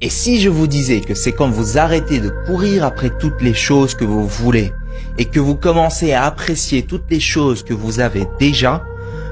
Et si je vous disais que c'est quand vous arrêtez de courir après toutes les choses que vous voulez et que vous commencez à apprécier toutes les choses que vous avez déjà,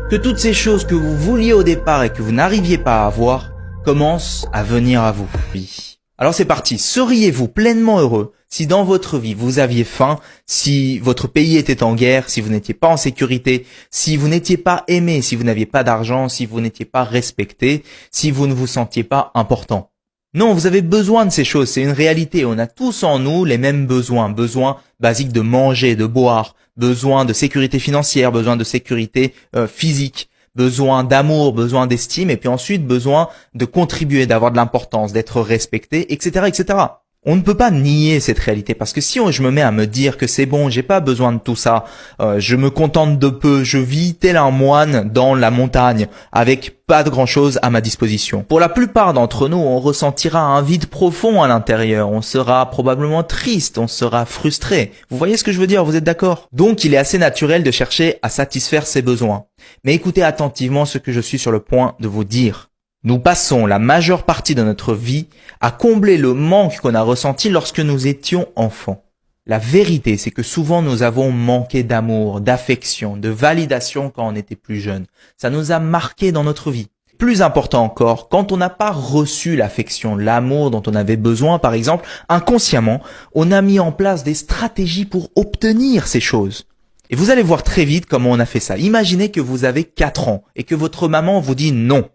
que toutes ces choses que vous vouliez au départ et que vous n'arriviez pas à avoir commencent à venir à vous. Oui. Alors c'est parti, seriez-vous pleinement heureux si dans votre vie vous aviez faim, si votre pays était en guerre, si vous n'étiez pas en sécurité, si vous n'étiez pas aimé, si vous n'aviez pas d'argent, si vous n'étiez pas respecté, si vous ne vous sentiez pas important? Non, vous avez besoin de ces choses, c'est une réalité. On a tous en nous les mêmes besoins. Besoin basiques de manger, de boire, besoin de sécurité financière, besoin de sécurité physique, besoin d'amour, besoin d'estime, et puis ensuite besoin de contribuer, d'avoir de l'importance, d'être respecté, etc., etc. On ne peut pas nier cette réalité parce que si je me mets à me dire que c'est bon, j'ai pas besoin de tout ça, je me contente de peu, je vis tel un moine dans la montagne avec pas de grand chose à ma disposition. Pour la plupart d'entre nous, on ressentira un vide profond à l'intérieur, on sera probablement triste, on sera frustré. Vous voyez ce que je veux dire, vous êtes d'accord? Donc il est assez naturel de chercher à satisfaire ses besoins. Mais écoutez attentivement ce que je suis sur le point de vous dire. Nous passons la majeure partie de notre vie à combler le manque qu'on a ressenti lorsque nous étions enfants. La vérité, c'est que souvent nous avons manqué d'amour, d'affection, de validation quand on était plus jeune. Ça nous a marqué dans notre vie. Plus important encore, quand on n'a pas reçu l'affection, l'amour dont on avait besoin, par exemple, inconsciemment, on a mis en place des stratégies pour obtenir ces choses. Et vous allez voir très vite comment on a fait ça. Imaginez que vous avez 4 ans et que votre maman vous dit non.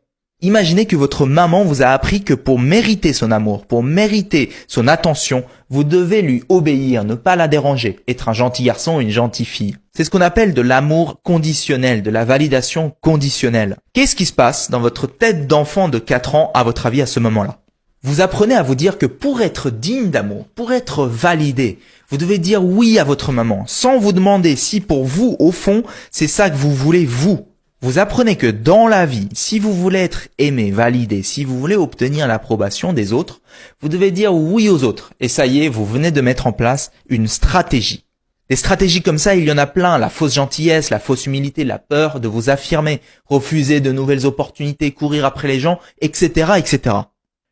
Imaginez que votre maman vous a appris que pour mériter son amour, pour mériter son attention, vous devez lui obéir, ne pas la déranger, être un gentil garçon ou une gentille fille. C'est ce qu'on appelle de l'amour conditionnel, de la validation conditionnelle. Qu'est-ce qui se passe dans votre tête d'enfant de 4 ans à votre avis à ce moment-là? Vous apprenez à vous dire que pour être digne d'amour, pour être validé, vous devez dire oui à votre maman, sans vous demander si pour vous, au fond, c'est ça que vous voulez vous. Vous apprenez que dans la vie, si vous voulez être aimé, validé, si vous voulez obtenir l'approbation des autres, vous devez dire oui aux autres. Et ça y est, vous venez de mettre en place une stratégie. Des stratégies comme ça, il y en a plein. La fausse gentillesse, la fausse humilité, la peur de vous affirmer, refuser de nouvelles opportunités, courir après les gens, etc., etc.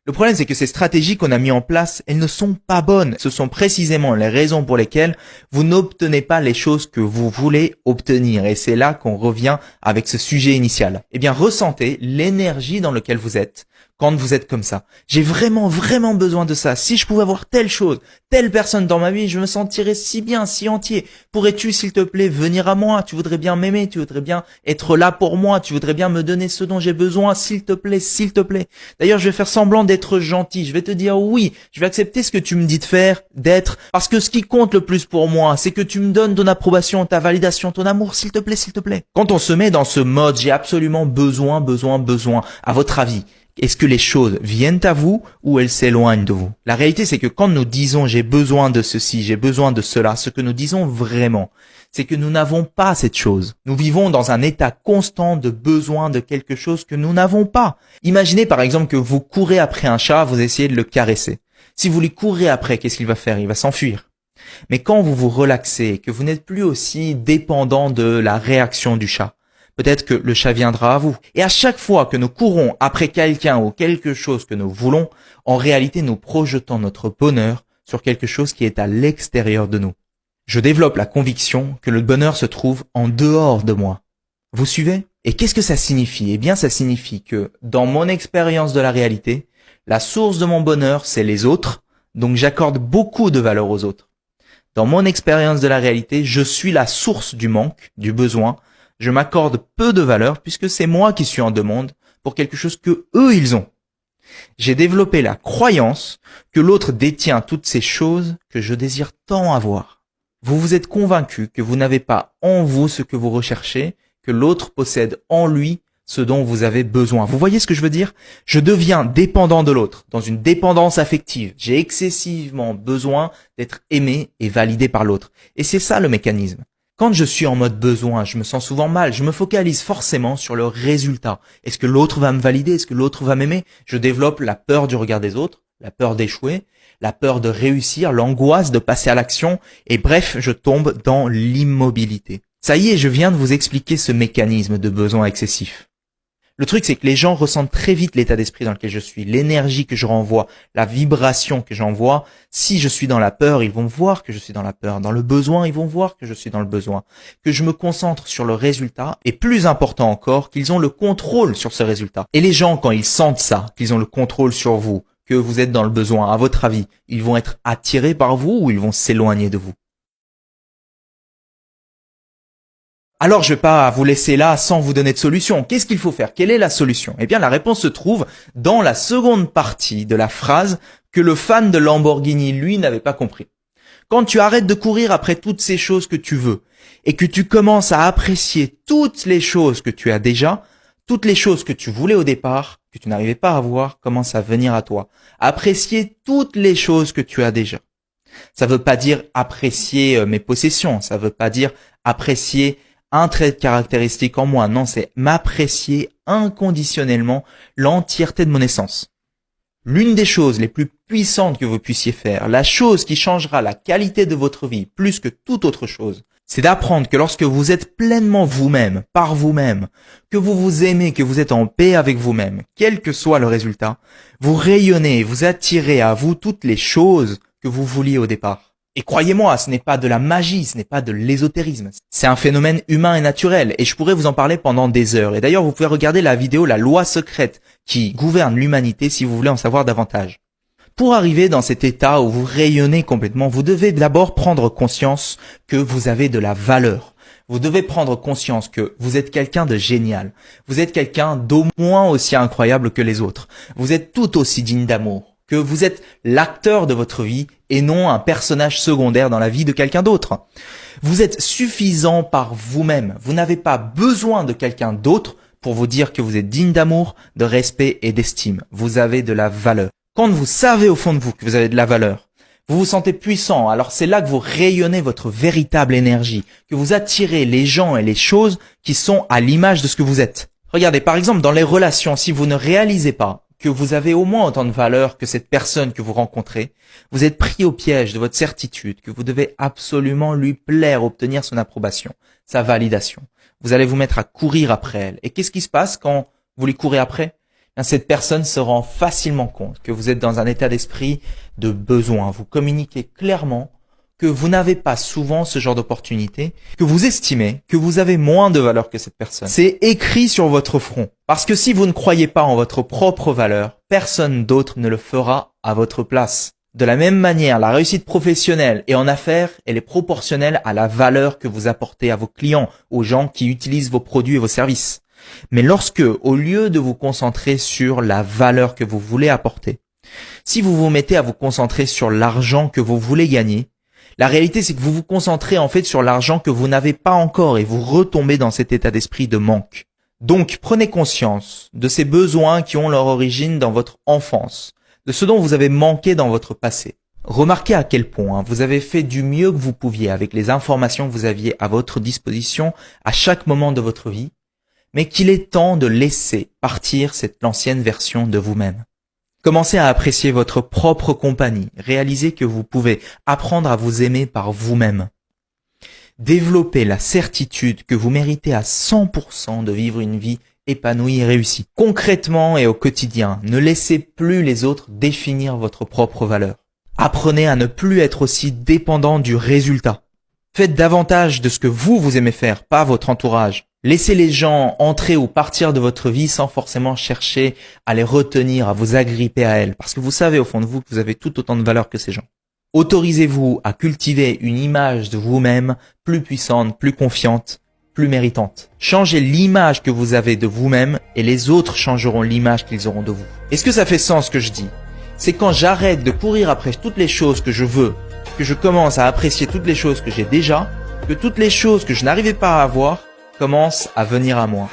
Le problème, c'est que ces stratégies qu'on a mis en place, elles ne sont pas bonnes. Ce sont précisément les raisons pour lesquelles vous n'obtenez pas les choses que vous voulez obtenir. Et c'est là qu'on revient avec ce sujet initial. Eh bien, ressentez l'énergie dans laquelle vous êtes quand vous êtes comme ça. J'ai vraiment besoin de ça. Si je pouvais avoir telle chose, telle personne dans ma vie, je me sentirais si bien, si entier. Pourrais-tu, s'il te plaît, venir à moi? Tu voudrais bien m'aimer, tu voudrais bien être là pour moi, tu voudrais bien me donner ce dont j'ai besoin, s'il te plaît, s'il te plaît. D'ailleurs, je vais faire semblant d'être gentil. Je vais te dire oui. Je vais accepter ce que tu me dis de faire, d'être. Parce que ce qui compte le plus pour moi, c'est que tu me donnes ton approbation, ta validation, ton amour, s'il te plaît, s'il te plaît. Quand on se met dans ce mode, j'ai absolument besoin, à votre avis, est-ce que les choses viennent à vous ou elles s'éloignent de vous? La réalité, c'est que quand nous disons j'ai besoin de ceci, j'ai besoin de cela, ce que nous disons vraiment, c'est que nous n'avons pas cette chose. Nous vivons dans un état constant de besoin de quelque chose que nous n'avons pas. Imaginez par exemple que vous courez après un chat, vous essayez de le caresser. Si vous lui courez après, qu'est-ce qu'il va faire? Il va s'enfuir. Mais quand vous vous relaxez, que vous n'êtes plus aussi dépendant de la réaction du chat, peut-être que le chat viendra à vous. Et à chaque fois que nous courons après quelqu'un ou quelque chose que nous voulons, en réalité, nous projetons notre bonheur sur quelque chose qui est à l'extérieur de nous. Je développe la conviction que le bonheur se trouve en dehors de moi. Vous suivez? Et qu'est-ce que ça signifie? Eh bien, ça signifie que dans mon expérience de la réalité, la source de mon bonheur, c'est les autres, donc j'accorde beaucoup de valeur aux autres. Dans mon expérience de la réalité, je suis la source du manque, du besoin. Je m'accorde peu de valeur puisque c'est moi qui suis en demande pour quelque chose que eux ils ont. J'ai développé la croyance que l'autre détient toutes ces choses que je désire tant avoir. Vous vous êtes convaincu que vous n'avez pas en vous ce que vous recherchez, que l'autre possède en lui ce dont vous avez besoin. Vous voyez ce que je veux dire? Je deviens dépendant de l'autre, dans une dépendance affective. J'ai excessivement besoin d'être aimé et validé par l'autre. Et c'est ça le mécanisme. Quand je suis en mode besoin, je me sens souvent mal. Je me focalise forcément sur le résultat. Est-ce que l'autre va me valider? Est-ce que l'autre va m'aimer? Je développe la peur du regard des autres, la peur d'échouer, la peur de réussir, l'angoisse de passer à l'action. Et bref, je tombe dans l'immobilité. Ça y est, je viens de vous expliquer ce mécanisme de besoin excessif. Le truc, c'est que les gens ressentent très vite l'état d'esprit dans lequel je suis, l'énergie que je renvoie, la vibration que j'envoie. Si je suis dans la peur, ils vont voir que je suis dans la peur. Dans le besoin, ils vont voir que je suis dans le besoin. Que je me concentre sur le résultat, et plus important encore, qu'ils ont le contrôle sur ce résultat. Et les gens, quand ils sentent ça, qu'ils ont le contrôle sur vous, que vous êtes dans le besoin, à votre avis, ils vont être attirés par vous ou ils vont s'éloigner de vous? Alors, je vais pas vous laisser là sans vous donner de solution. Qu'est-ce qu'il faut faire? Quelle est la solution? Eh bien, la réponse se trouve dans la seconde partie de la phrase que le fan de Lamborghini, lui, n'avait pas compris. Quand tu arrêtes de courir après toutes ces choses que tu veux et que tu commences à apprécier toutes les choses que tu as déjà, toutes les choses que tu voulais au départ, que tu n'arrivais pas à voir, commencent à venir à toi. Apprécier toutes les choses que tu as déjà. Ça veut pas dire apprécier mes possessions, ça veut pas dire apprécier un trait de caractéristique en moi. Non, c'est m'apprécier inconditionnellement l'entièreté de mon essence. L'une des choses les plus puissantes que vous puissiez faire, la chose qui changera la qualité de votre vie plus que toute autre chose, c'est d'apprendre que lorsque vous êtes pleinement vous-même, par vous-même, que vous vous aimez, que vous êtes en paix avec vous-même, quel que soit le résultat, vous rayonnez, vous attirez à vous toutes les choses que vous vouliez au départ. Et croyez-moi, ce n'est pas de la magie, ce n'est pas de l'ésotérisme. C'est un phénomène humain et naturel, et je pourrais vous en parler pendant des heures. Et d'ailleurs, vous pouvez regarder la vidéo La loi secrète qui gouverne l'humanité si vous voulez en savoir davantage. Pour arriver dans cet état où vous rayonnez complètement, vous devez d'abord prendre conscience que vous avez de la valeur. Vous devez prendre conscience que vous êtes quelqu'un de génial. Vous êtes quelqu'un d'au moins aussi incroyable que les autres. Vous êtes tout aussi digne d'amour. Que vous êtes l'acteur de votre vie et non un personnage secondaire dans la vie de quelqu'un d'autre. Vous êtes suffisant par vous-même. Vous n'avez pas besoin de quelqu'un d'autre pour vous dire que vous êtes digne d'amour, de respect et d'estime. Vous avez de la valeur. Quand vous savez au fond de vous que vous avez de la valeur, vous vous sentez puissant, alors c'est là que vous rayonnez votre véritable énergie, que vous attirez les gens et les choses qui sont à l'image de ce que vous êtes. Regardez, par exemple, dans les relations, si vous ne réalisez pas que vous avez au moins autant de valeur que cette personne que vous rencontrez, vous êtes pris au piège de votre certitude que vous devez absolument lui plaire, obtenir son approbation, sa validation. Vous allez vous mettre à courir après elle. Et qu'est-ce qui se passe quand vous lui courez après? Bien, cette personne se rend facilement compte que vous êtes dans un état d'esprit de besoin. Vous communiquez clairement que vous n'avez pas souvent ce genre d'opportunité, que vous estimez que vous avez moins de valeur que cette personne. C'est écrit sur votre front. Parce que si vous ne croyez pas en votre propre valeur, personne d'autre ne le fera à votre place. De la même manière, la réussite professionnelle et en affaires, elle est proportionnelle à la valeur que vous apportez à vos clients, aux gens qui utilisent vos produits et vos services. Mais lorsque, au lieu de vous concentrer sur la valeur que vous voulez apporter, si vous vous mettez à vous concentrer sur l'argent que vous voulez gagner, la réalité, c'est que vous vous concentrez en fait sur l'argent que vous n'avez pas encore et vous retombez dans cet état d'esprit de manque. Donc, prenez conscience de ces besoins qui ont leur origine dans votre enfance, de ce dont vous avez manqué dans votre passé. Remarquez à quel point vous avez fait du mieux que vous pouviez avec les informations que vous aviez à votre disposition à chaque moment de votre vie, mais qu'il est temps de laisser partir cette ancienne version de vous-même. Commencez à apprécier votre propre compagnie. Réalisez que vous pouvez apprendre à vous aimer par vous-même. Développez la certitude que vous méritez à 100% de vivre une vie épanouie et réussie. Concrètement et au quotidien, ne laissez plus les autres définir votre propre valeur. Apprenez à ne plus être aussi dépendant du résultat. Faites davantage de ce que vous aimez faire, pas votre entourage. Laissez les gens entrer ou partir de votre vie sans forcément chercher à les retenir, à vous agripper à elles, parce que vous savez au fond de vous que vous avez tout autant de valeur que ces gens. Autorisez-vous à cultiver une image de vous-même plus puissante, plus confiante, plus méritante. Changez l'image que vous avez de vous-même et les autres changeront l'image qu'ils auront de vous. Est-ce que ça fait sens ce que je dis? C'est quand j'arrête de courir après toutes les choses que je veux, que je commence à apprécier toutes les choses que j'ai déjà, que toutes les choses que je n'arrivais pas à avoir commencent à venir à moi.